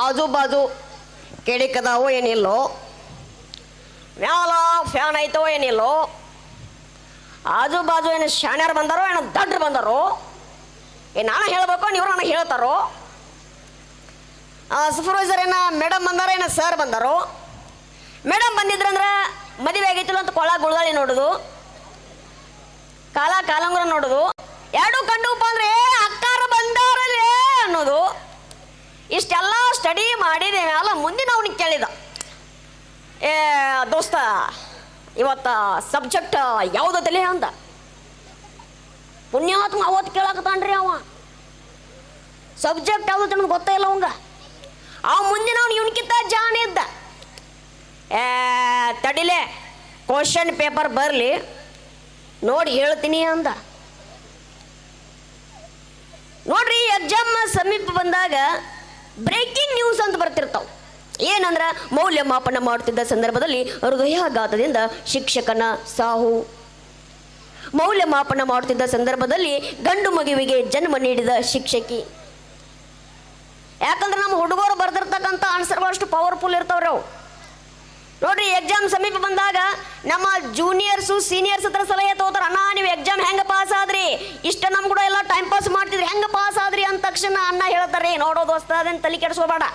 ಆಜು ಬಾಜು ಕೆಡಿಕದಾವೋ ಏನಿಲ್ಲೋ, ಮ್ಯಾಲ ಫ್ಯಾನ್ ಐತೋ ಏನಿಲ್ಲೋ, ಆಜು ಬಾಜು ಏನು ಶಾಣ್ಯರು ಬಂದಾರೋ ಏನೋ ದಡ್ರು ಬಂದಾರೋ, ನಾನು ಹೇಳ್ಬೇಕು ನೀವು ನನಗೆ ಹೇಳ್ತಾರೋ, ಸೂಪರ್ವೈಸರ್ ಏನ ಮೇಡಮ್ ಬಂದಾರ ಏನ ಸರ್ ಬಂದಾರೋ. ಮೇಡಮ್ ಬಂದಿದ್ರಂದ್ರೆ ಮದುವೆ ಆಗೈತಿಲ್ಲ ಅಂತ ಕೊಳ ಗುಳ್ದಾಳಿ ನೋಡೋದು, ಕಾಲಂಗುರ ನೋಡೋದು, ಎರಡು ಕಂಡುಪ್ಪ ಅಂದ್ರೆ ಅಕ್ಕಾರ ಬಂದಾರಲ್ಲೇ ಅನ್ನೋದು. ಇಷ್ಟೆಲ್ಲ ಸ್ಟಡಿ ಮಾಡಿದ ಮ್ಯಾಲ ಮುಂದಿನ ಅವನಿಗೆ ಕೇಳಿದ, ದೋಸ್ತ ಇವತ್ತ ಸಬ್ಜೆಕ್ಟ್ ಯಾವ್ದು ತಲೆ ಅಂದ. ಪುಣ್ಯಾತ್ಮ ಅವತ್ತು ಕೇಳಾಕತಾನ್ರಿ ಅವ, ಸಬ್ಜೆಕ್ಟ್ ಯಾವ್ದು ಅನ್ನೋದು ಗೊತ್ತೇ ಇಲ್ಲ ಅವಂಗ. ಆ ಮುಂದಿನ ಅವ್ನು ಇವನ್ಕಿಂತ ಜಾಣ ಇದ್ದ. ತಡಿಲೆ ಕ್ವಶನ್ ಪೇಪರ್ ಬರಲಿ ನೋಡಿ ಹೇಳ್ತೀನಿ ಅಂದ. ನೋಡ್ರಿ, ಎಕ್ಸಾಮ್ ಸಮೀಪ ಬಂದಾಗ ಬ್ರೇಕಿಂಗ್ ನ್ಯೂಸ್ ಅಂತ ಬರ್ತಿರ್ತಾವ. ಏನಂದ್ರೆ ಮೌಲ್ಯಮಾಪನ ಮಾಡುತ್ತಿದ್ದ ಸಂದರ್ಭದಲ್ಲಿ ಹೃದಯಾಘಾತದಿಂದ ಶಿಕ್ಷಕನ ಸಾವು. ಮೌಲ್ಯಮಾಪನ ಮಾಡುತ್ತಿದ್ದ ಸಂದರ್ಭದಲ್ಲಿ ಗಂಡು ಮಗುವಿಗೆ ಜನ್ಮ ನೀಡಿದ ಶಿಕ್ಷಕಿ. ಯಾಕಂದ್ರೆ ನಮ್ಮ ಹುಡುಗರು ಬರ್ದಿರ್ತಕ್ಕಂಥ ಆನ್ಸರ್ಗಳು ಅಷ್ಟು ಪವರ್ಫುಲ್ ಇರ್ತಾವ್ರಿ ಅವು. ನೋಡ್ರಿ, ಎಕ್ಸಾಮ್ ಸಮೀಪ ಬಂದಾಗ ನಮ್ಮ ಜೂನಿಯರ್ಸು ಸೀನಿಯರ್ಸ್ ಹತ್ರ ಸಲಹೆ ತಗೋತಾರ. ಅಣ್ಣ ನೀವು ಎಕ್ಸಾಮ್ ಹೆಂಗೆ ಪಾಸ್ ಆದ್ರಿ, ಇಷ್ಟ ನಮ್ ಕೂಡ ಎಲ್ಲ ಟೈಮ್ ಪಾಸ್ ಮಾಡ್ತಿದ್ರಿ, ಹೆಂಗೆ ಪಾಸ್ ಆದ್ರಿ ಅಂದ ತಕ್ಷಣ ಅಣ್ಣ ಹೇಳ್ತಾರೆ, ನೋಡೋ ದೋಸ್ತ ಅದನ್ನ ತಲೆ ಕೆಡಿಸ್ಕೋಬೇಡ,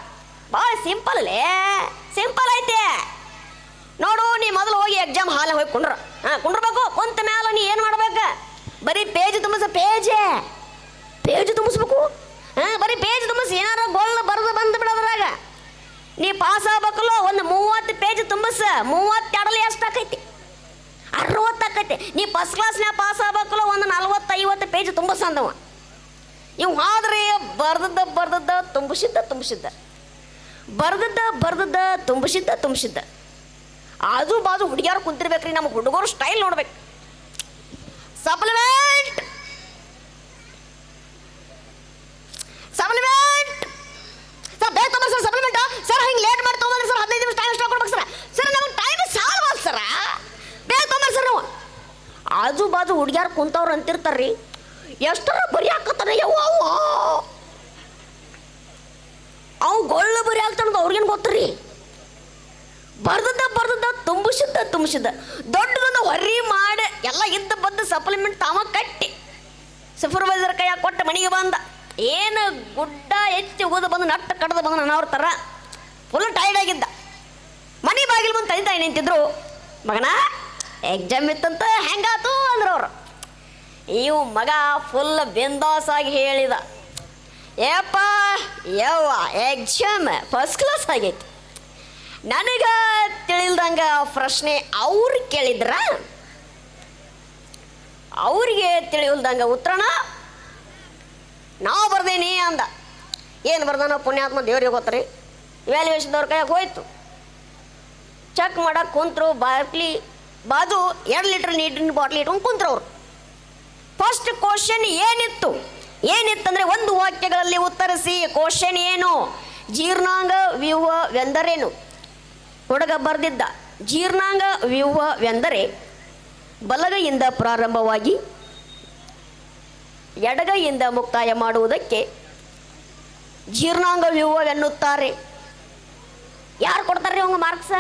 ಭಾಳ ಸಿಂಪಲ್ ಐತೆ ನೋಡು. ನೀ ಮೊದಲು ಹೋಗಿ ಎಕ್ಸಾಮ್ ಹಾಲ ಹೋಗಿ ಕುಂಡ್ರಬೇಕು. ಕುಂತ ಮೇಲೆ ನೀ ಏನು ಮಾಡ್ಬೇಕು, ಬರೀ ಪೇಜ್ ತುಂಬಿಸ್ಬೇಕು. ಬರೀ ಪೇಜ್ ತುಂಬಿಸಿ ಏನಾರ ಗೊಳ್ಳು ಬರೆದು ಬಂದು ಬಿಡೋದ್ರಾಗ ನೀ ಪಾಸ್ ಆಗ್ಬೇಕಲ್ಲ. ಒಂದು 30 ಪೇಜ್ ತುಂಬಿಸ, 32 ಎಷ್ಟಾಕೈತಿ, 60 ಆಕೈತಿ. ನೀ ಫಸ್ಟ್ ಕ್ಲಾಸ್ನ್ಯಾಗ ಪಾಸ್ ಆಗ್ಬೇಕಲ್ಲ, ಒಂದು 40-50 ಪೇಜ್ ತುಂಬಿಸ ಅಂದವ. ಇವ್ ಆದ್ರೆ ಬರ್ದದ್ದ ತುಂಬಿಸಿದ್ದ ಆಜು ಬಾಜು ಹುಡುಗಿಯಾರು ಕುಂತಿರ್ಬೇಕ್ರಿ. ನಮ್ಮ ಹುಡುಗರು ಸ್ಟೈಲ್ ನೋಡ್ಬೇಕು. ಸಪ್ಲಿಮೆಂಟ್ ಸರ್ ಬೇಗ ತಗೊಂಡ್ರಿ ಸರ್, ಸಪ್ಲಿಮೆಂಟ್ ಸರ್. ಹಿಂಗೆ ಲೇಟ್ ಮಾಡಿ ತಗೊಂಡ್ರಿ ಸರ್, 15 ನಿಮಿಷ ಟೈಮ್ ಸ್ಟಾಪ್ ಕೊಡ್ಬೇಕು ಸರ್. ಸರ್ ನಮಗೆ ಟೈಮ್ ಸಾಲ್ವಲ್ಲ ಸರ, ಬೇಗ ತಗೊಂಡ್ರಿ ಸರ್. ನೀವು ಆಜು ಬಾಜು ಹುಡುಗಿಯಾರು ಕುಂತವ್ರು ಅಂತಿರ್ತಾರ್ರಿ, ಎಷ್ಟರ ಬರಿ ಹಾಕತ್ತಾನ ಅವು ಗೊಳ್ಳು ಬರಿ ಆಗ್ತಾನದ ಅವ್ರಿಗೇನು ಗೊತ್ತರಿ. ಬರ್ದದ್ದ ತುಂಬಿಸಿದ್ದ ದೊಡ್ಡದೊಂದು ಹೊರಿ ಮಾಡಿ ಎಲ್ಲ ಇದ್ದ ಬದ್ದ ಸಪ್ಲಿಮೆಂಟ್ ತಾವ ಕಟ್ಟಿ ಸೂಪರ್ವೈಸರ್ ಕೈಯಾಗ ಕೊಟ್ಟ ಮನೆಗೆ ಬಂದ. ಏನು ಗುಡ್ಡ ಎತ್ತಿ ಉಗಿದು ಬಂದು ನಟ್ಟು ಕಡ್ದು ಬಂದು ನನ್ನ ಅವ್ರ ಥರ ಫುಲ್ ಟೈರ್ಡ್ ಆಗಿದ್ದ. ಮನೆ ಬಾಗಿಲು ಮುಂದೆ ತಂದೆ ನಿಂತಿದ್ರು. ಮಗನ ಎಕ್ಸಾಮ್ ಇತ್ತಂತ ಹೆಂಗಾತು ಅಂದ್ರು ಅವರು. ಇವು ಮಗ ಫುಲ್ ಬಿಂದಾಸ್ ಆಗಿ ಹೇಳಿದ, ಯವ್ವ ಎಕ್ಸಾಮ್ ಫಸ್ಟ್ ಕ್ಲಾಸ್ ಆಗೈತಿ. ನನಗೆ ತಿಳಿಲ್ದಂಗ ಪ್ರಶ್ನೆ ಅವ್ರು ಕೇಳಿದ್ರ, ಅವ್ರಿಗೆ ತಿಳಿಲ್ದಂಗ ಉತ್ತರನ ನಾವು ಬರ್ದೇನಿ ಅಂದ. ಏನು ಬರ್ದಾನ ಪುಣ್ಯಾತ್ಮ ದೇವ್ರಿಗೆ ಗೊತ್ತರಿ. ವ್ಯಾಲ್ಯೂಯೇಷನ್ದವ್ರ ಕೈಯಾಗ ಹೋಯ್ತು. ಚೆಕ್ ಮಾಡಕ್ಕೆ ಕುಂತರು. ಬಾಜು 2 ಲೀಟರ್ ನೀರಿನ ಬಾಟ್ಲಿ ಇಟ್ಕೊಂಡು ಕುಂತರು ಅವರು. ಫಸ್ಟ್ ಕ್ವಶನ್ ಏನಿತ್ತಂದ್ರೆ ಒಂದು ವಾಕ್ಯಗಳಲ್ಲಿ ಉತ್ತರಿಸಿ. ಕ್ವಶನ್ ಏನು? ಜೀರ್ಣಾಂಗ ವ್ಯೂಹವೆಂದರೇನು? ಹುಡುಗ ಬರ್ದಿದ್ದ, ಜೀರ್ಣಾಂಗ ವ್ಯೂಹವೆಂದರೆ ಬಲಗೈಯಿಂದ ಪ್ರಾರಂಭವಾಗಿ ಎಡಗೈಯಿಂದ ಮುಕ್ತಾಯ ಮಾಡುವುದಕ್ಕೆ ಜೀರ್ಣಾಂಗ ವ್ಯೂಹವೆನ್ನುತ್ತಾರೆ. ಯಾರು ಕೊಡ್ತಾರ್ರಿ ಅವಂಗ ಮಾರ್ಕ್ಸ?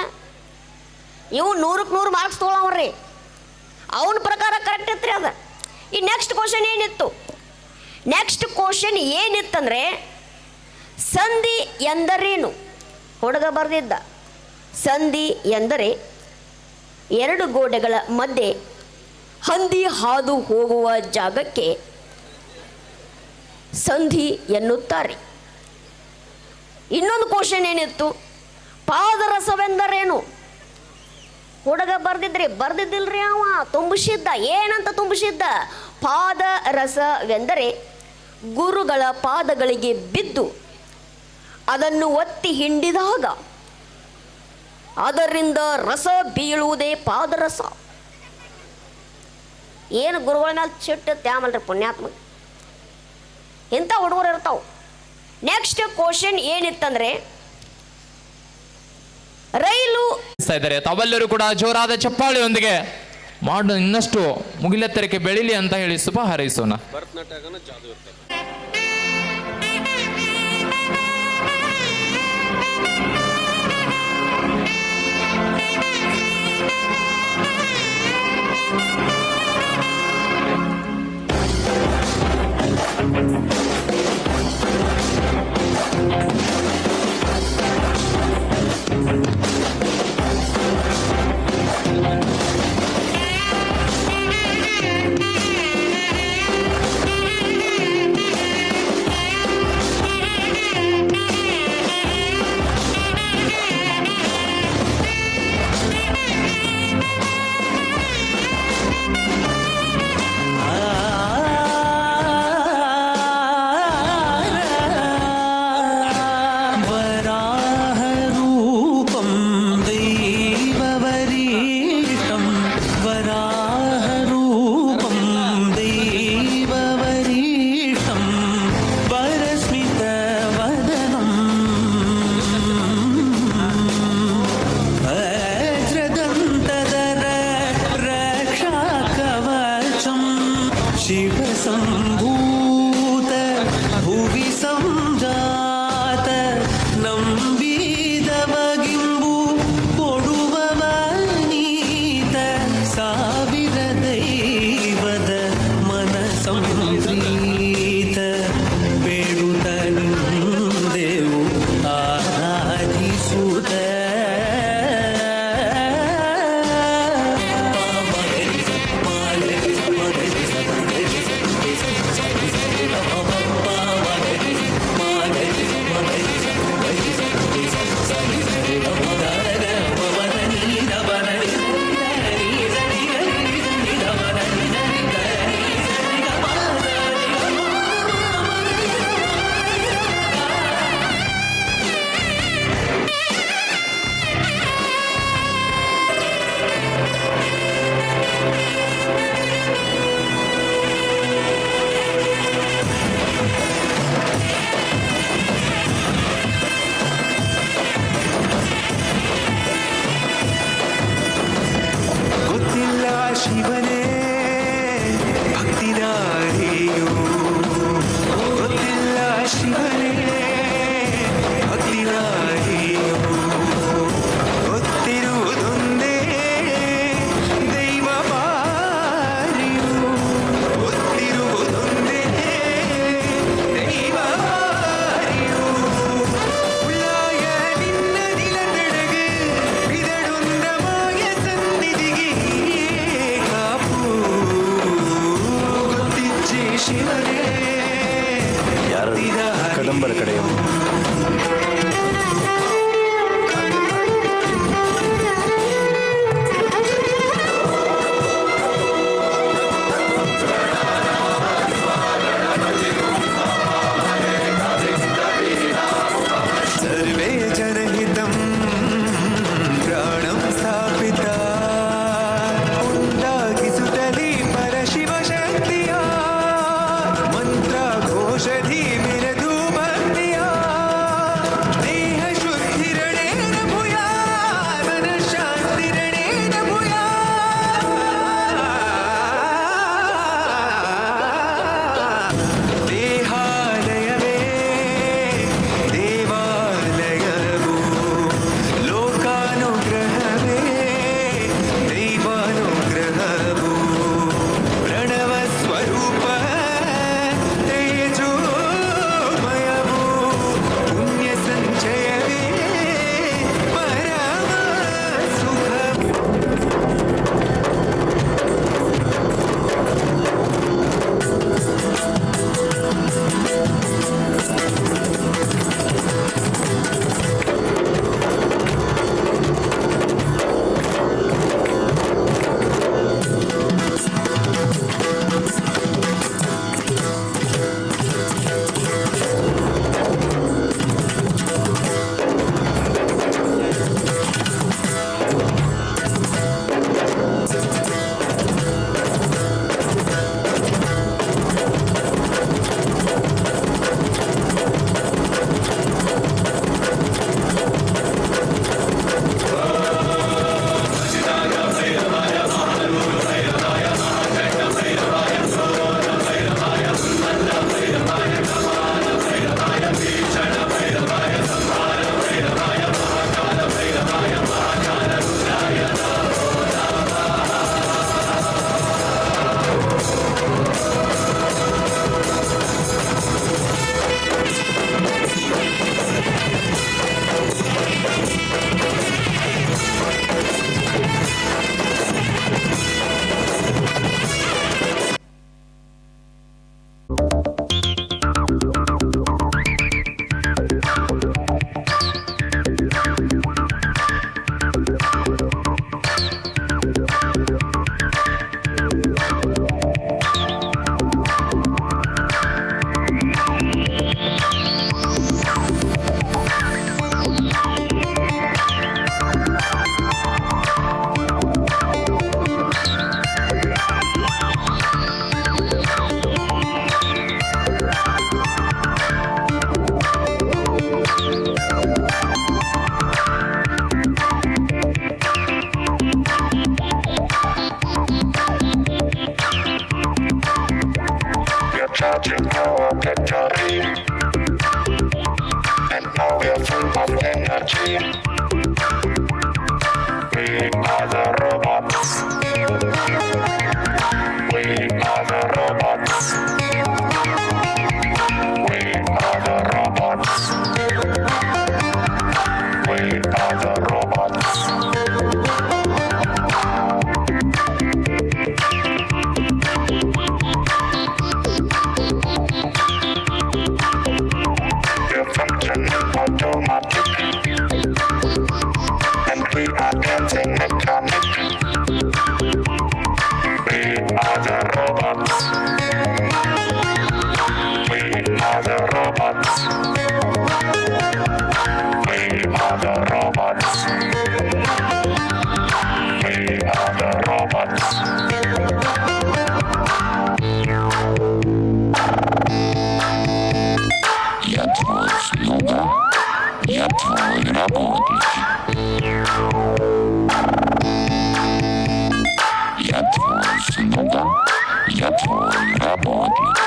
ಇವು 100ಕ್ಕೆ 100 ಮಾರ್ಕ್ಸ್ ತೊಗೊಳವ್ರಿ. ಅವನ ಪ್ರಕಾರ ಕರೆಕ್ಟ್ ಇತ್ತು ಅದ. ಈ ನೆಕ್ಸ್ಟ್ ಕ್ವಶನ್ ಏನಿತ್ತಂದ್ರೆ ಸಂಧಿ ಎಂದರೇನು? ಹುಡುಗ ಬರ್ದಿದ್ದ, ಸಂಧಿ ಎಂದರೆ 2 ಗೋಡೆಗಳ ಮಧ್ಯೆ ಹಂದಿ ಹಾದು ಹೋಗುವ ಜಾಗಕ್ಕೆ ಸಂಧಿ ಎನ್ನುತ್ತಾರೆ. ಇನ್ನೊಂದು ಕ್ವಶನ್ ಏನಿತ್ತು, ಪಾದರಸವೆಂದರೇನು? ಹುಡುಗ ಬರ್ದಿದ್ದಿಲ್ರಿ ಅವ ತುಂಬಿಸಿದ್ದ. ಏನಂತ ತುಂಬಿಸಿದ್ದ? ಪಾದರಸವೆಂದರೆ ಗುರುಗಳ ಪಾದಗಳಿಗೆ ಬಿದ್ದು ಅದನ್ನು ಒತ್ತಿ ಹಿಂಡಿದಾಗ ಅದರಿಂದ ರಸ ಬೀಳುವುದೇ ಪಾದರಸ. ಏನು ಗುರುಗಳ ಮೇಲೆ ಚಿಟ್ಟು ತ್ಯಾಮಲ್ರಿ ಪುಣ್ಯಾತ್ಮ. ಇಂಥ ಹುಡುಗರು ಇರ್ತಾವ. ನೆಕ್ಸ್ಟ್ ಕ್ವಶನ್ ಏನಿತ್ತಂದ್ರೆ ರೈಲು ಇದ್ದಾರೆ. ತಾವೆಲ್ಲರೂ ಕೂಡ ಜೋರಾದ ಚಪ್ಪಾಳೆಯೊಂದಿಗೆ ಮಾಡು ಇನ್ನಷ್ಟು ಮುಗಿಲೆತ್ತರಕ್ಕೆ ಬೆಳಿಲಿ ಅಂತ ಹೇಳಿ ಶುಭ ಹಾರೈಸೋಣ. ನಂಬರ್ ಕಡೆ सर्वे जनहितं प्राणं स्थापिता उण्डागिसुतली परशिवशक्तिया मन्त्रघोषधि बिरदु भक्तिया देहशुद्धिरणेन भूयात् मनश्शान्तिरणेन भूयात् देहालयवे देवालयवो लोकानुग्रहवे दैवानुग्रहवो प्रणवस्वरूप तेजोमयवो पुण्यसञ्चयवे परमसुखवो Charging our battery, and now we're full of energy. We are the robots. We are the robots. We are the robots. We are the robots. We're functioning automatically, and we are dancing mechanically. We are the robots. We are the robots. We are the robots. We are the robots. Я твой слуга, я твой работник. Я твой слуга, я твой работник.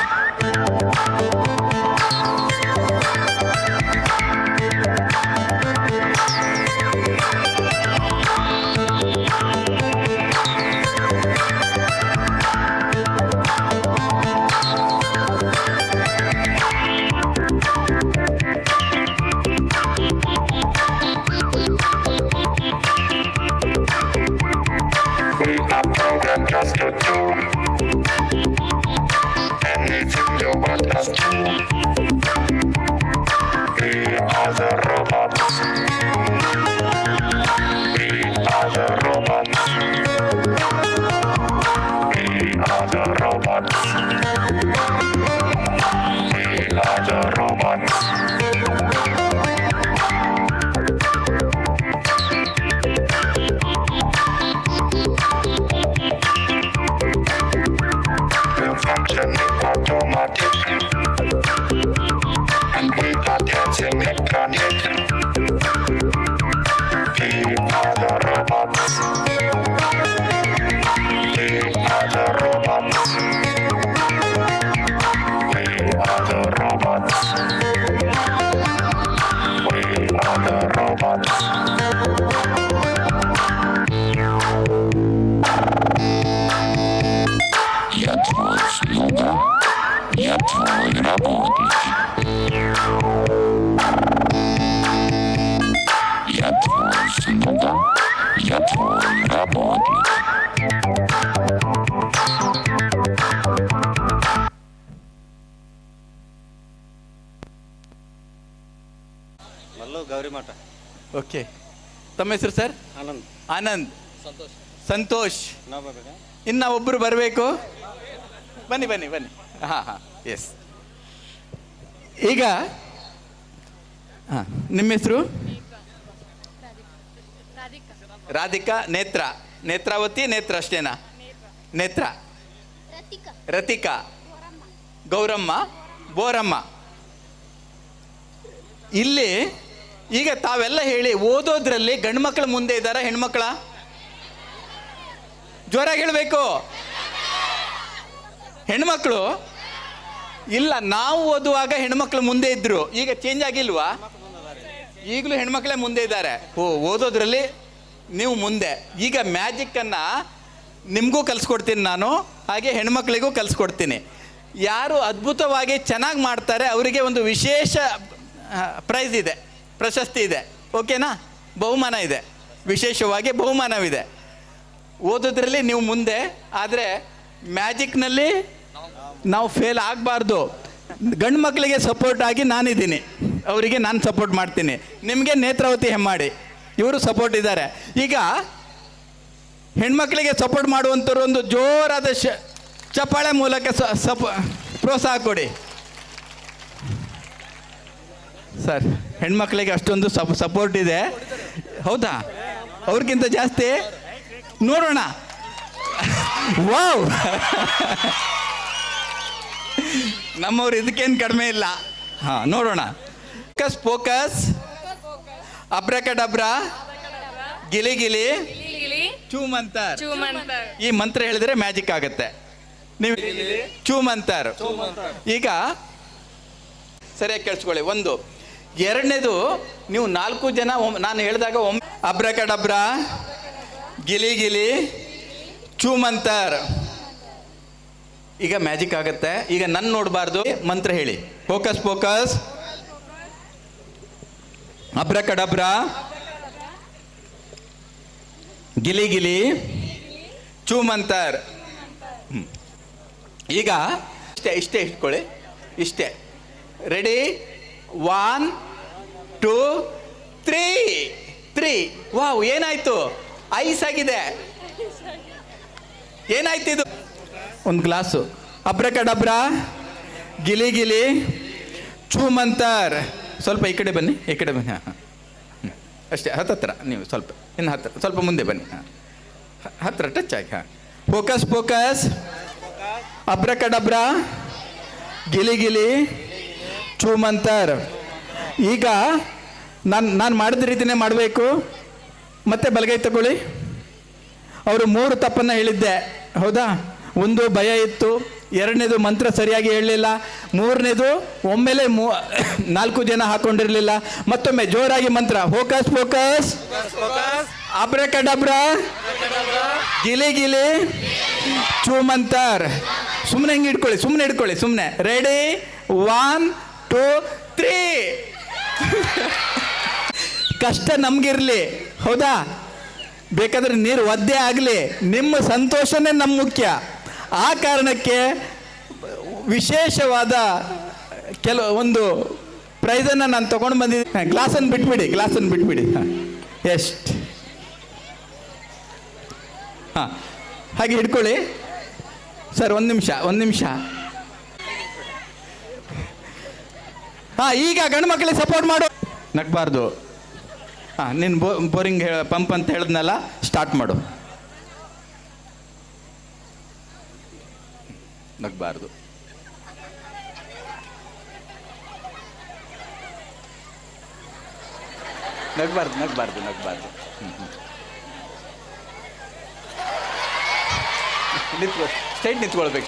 Я твой слуга, я твой работник. Я твой слуга, я твой работник. Okay, ತಮ್ಮ ಹೆಸರು sir? Anand. Santosh. ಇನ್ನು ಒಬ್ಬರು ಬರಬೇಕು. ಬನ್ನಿ ಬನ್ನಿ ಬನ್ನಿ. ಹಾಂ ಹಾಂ, ಎಸ್. ಈಗ ಹಾಂ, ನಿಮ್ಮ ಹೆಸರು? ರಾಧಿಕಾ. ನೇತ್ರ. ನೇತ್ರಾವತಿ, ನೇತ್ರ ಅಷ್ಟೇನಾ? ನೇತ್ರ. ರತಿಕಾ. ಗೌರಮ್ಮ. ಬೋರಮ್ಮ. ಇಲ್ಲಿ ಈಗ ತಾವೆಲ್ಲ ಹೇಳಿ, ಓದೋದ್ರಲ್ಲಿ ಗಂಡು ಮಕ್ಕಳು ಮುಂದೆ ಇದ್ದಾರಾ ಹೆಣ್ಮಕ್ಳ? ಜೋರಾಗಿ ಹೇಳಬೇಕು. ಹೆಣ್ಮಕ್ಳು ಇಲ್ಲ, ನಾವು ಓದುವಾಗ ಹೆಣ್ಮಕ್ಳು ಮುಂದೆ ಇದ್ರು, ಈಗ ಚೇಂಜ್ ಆಗಿಲ್ವಾ? ಈಗಲೂ ಹೆಣ್ಮಕ್ಳೇ ಮುಂದೆ ಇದ್ದಾರೆ. ಓದೋದ್ರಲ್ಲಿ ನೀವು ಮುಂದೆ. ಈಗ ಮ್ಯಾಜಿಕ್ಕನ್ನು ನಿಮಗೂ ಕಲಿಸ್ಕೊಡ್ತೀನಿ ನಾನು, ಹಾಗೆ ಹೆಣ್ಮಕ್ಳಿಗೂ ಕಲಿಸ್ಕೊಡ್ತೀನಿ. ಯಾರು ಅದ್ಭುತವಾಗಿ ಚೆನ್ನಾಗಿ ಮಾಡ್ತಾರೆ ಅವರಿಗೆ ಒಂದು ವಿಶೇಷ ಪ್ರೈಸ್ ಇದೆ, ಪ್ರಶಸ್ತಿ ಇದೆ. ಓಕೆನಾ? ಬಹುಮಾನ ಇದೆ, ವಿಶೇಷವಾಗಿ ಬಹುಮಾನವಿದೆ. ಓದೋದ್ರಲ್ಲಿ ನೀವು ಮುಂದೆ, ಆದರೆ ಮ್ಯಾಜಿಕ್ನಲ್ಲಿ ನಾವು ಫೇಲ್ ಆಗಬಾರ್ದು. ಗಂಡು ಮಕ್ಕಳಿಗೆ ಸಪೋರ್ಟ್ ಆಗಿ ನಾನಿದ್ದೀನಿ, ಅವರಿಗೆ ನಾನು ಸಪೋರ್ಟ್ ಮಾಡ್ತೀನಿ. ನಿಮಗೆ ನೇತ್ರಾವತಿ ಹೆಮ್ಮಾಡಿ ಇವರು ಸಪೋರ್ಟ್ ಇದ್ದಾರೆ. ಈಗ ಹೆಣ್ಮಕ್ಳಿಗೆ ಸಪೋರ್ಟ್ ಮಾಡುವಂಥವ್ರು ಒಂದು ಜೋರಾದ ಚಪ್ಪಾಳೆ ಮೂಲಕ ಪ್ರೋತ್ಸಾಹ ಕೊಡಿ ಸರ್. ಹೆಣ್ಮಕ್ಳಿಗೆ ಅಷ್ಟೊಂದು ಸಪೋರ್ಟ್ ಇದೆ, ಹೌದಾ? ಅವ್ರಿಗಿಂತ ಜಾಸ್ತಿ ನೋಡೋಣ. ವಾವ್, ನಮ್ಮವ್ರು ಇದಕ್ಕೇನು ಕಡಿಮೆ ಇಲ್ಲ. ಹಾಂ, ನೋಡೋಣ. ಫೋಕಸ್ ಫೋಕಸ್, ಅಬ್ರಕಡಬ್ರ, ಗಿಲಿ ಗಿಲಿ, ಚೂಮಂತರ್. ಈ ಮಂತ್ರ ಹೇಳಿದ್ರೆ ಮ್ಯಾಜಿಕ್ ಆಗುತ್ತೆ. ನೀವು ಚೂಮಂತರ್. ಈಗ ಸರಿಯಾಗಿ ಕೇಳಿಸ್ಕೊಳ್ಳಿ. ಒಂದು. ಎರಡನೇದು, ನೀವು 4 ಜನ ನಾನು ಹೇಳಿದಾಗ ಅಬ್ರಕಡಬ್ರ, ಗಿಲಿ ಗಿಲಿ, ಚೂಮಂತರ್. ಈಗ ಮ್ಯಾಜಿಕ್ ಆಗುತ್ತೆ. ಈಗ ನನ್ನ ನೋಡಬಾರ್ದು, ಮಂತ್ರ ಹೇಳಿ. ಫೋಕಸ್ ಫೋಕಸ್, ಅಬ್ರಕಡಬ್ರ, ಗಿಲಿ ಗಿಲಿ, ಚೂಮಂತರ್. ಈಗ ಇಷ್ಟೇ ಇಟ್ಕೊಳ್ಳಿ, ಇಷ್ಟೇ. ರೆಡಿ? 1 2 3. ವಾವ್, ಏನಾಯ್ತು? ಐಸ್ ಆಗಿದೆ. ಏನಾಯ್ತು ಇದು? ಒಂದು ಗ್ಲಾಸು. ಅಬ್ರಕಡಬ್ರ, ಗಿಲಿ ಗಿಲಿ, ಚೂಮಂತರ್. ಸ್ವಲ್ಪ ಈ ಕಡೆ ಬನ್ನಿ, ಈ ಕಡೆ ಬನ್ನಿ. ಹಾಂ, ಅಷ್ಟೇ. ಹತ್ತಿರ ನೀವು ಸ್ವಲ್ಪ, ಇನ್ನು ಹತ್ತಿರ, ಸ್ವಲ್ಪ ಮುಂದೆ ಬನ್ನಿ. ಹಾಂ, ಹತ್ತಿರ ಟಚ್ ಆಗಿ. ಹಾಂ. ಫೋಕಸ್ ಫೋಕಸ್, ಅಬ್ರಕಡಬ್ರ, ಗಿಲಿ ಗಿಲಿ, ಚೂಮಂತರ್. ಈಗ ನಾನು ಮಾಡಿದ ರೀತಿಯೇ ಮಾಡಬೇಕು. ಮತ್ತೆ ಬಲಗೈ ತಗೊಳ್ಳಿ. ಅವರು 3 ತಪ್ಪನ್ನು ಹೇಳಿದ್ದೆ, ಹೌದಾ? ಒಂದು, ಭಯ ಇತ್ತು. ಎರಡನೇದು, ಮಂತ್ರ ಸರಿಯಾಗಿ ಹೇಳಲಿಲ್ಲ. ಮೂರನೇದು, ಒಮ್ಮೆಲೆ 4 ಜನ ಹಾಕೊಂಡಿರಲಿಲ್ಲ. ಮತ್ತೊಮ್ಮೆ ಜೋರಾಗಿ ಮಂತ್ರ. ಫೋಕಸ್ ಫೋಕಸ್, ಅಬ್ರಕಡಬ್ರ, ಗಿಲಿ ಗಿಲಿ, ಚೂಮಂತರ್. ಸುಮ್ಮನೆ ಹಿಂಗೆ ಇಟ್ಕೊಳ್ಳಿ, ಸುಮ್ಮನೆ ಇಟ್ಕೊಳ್ಳಿ, ಸುಮ್ಮನೆ. ರೆಡಿ? 1 2 3. ಕಷ್ಟ ನಮಗಿರಲಿ, ಹೌದಾ? ಬೇಕಾದ್ರೆ ನೀರು ಒದ್ದೆ ಆಗಲಿ, ನಿಮ್ಮ ಸಂತೋಷನೇ ನಮ್ಮ ಮುಖ್ಯ. ಆ ಕಾರಣಕ್ಕೆ ವಿಶೇಷವಾದ ಒಂದು ಪ್ರೈಸನ್ನು ನಾನು ತೊಗೊಂಡು ಬಂದಿದ್ದೀನಿ. ಗ್ಲಾಸನ್ನು ಬಿಟ್ಬಿಡಿ, ಗ್ಲಾಸನ್ನು ಬಿಟ್ಬಿಡಿ. ಹಾಂ, ಎಷ್ಟು ಹಾಂ, ಹಾಗೆ ಹಿಡ್ಕೊಳ್ಳಿ ಸರ್. ಒಂದು ನಿಮಿಷ. ಹಾಂ, ಈಗ ಗಂಡು ಮಕ್ಕಳಿಗೆ ಸಪೋರ್ಟ್ ಮಾಡು. ನಗ್ಬಾರ್ದು. ಹಾಂ, ನೀನು ಬೋರಿಂಗ್ ಪಂಪ್ ಅಂತ ಹೇಳಿದ್ನಲ್ಲ, ಸ್ಟಾರ್ಟ್ ಮಾಡು. ನಗ್ಬಾರ್ದು. ನಿಂತ್ಕೊ, ಸ್ಟ್ರೈಟ್ ನಿಂತ್ಕೊಳ್ಬೇಕು.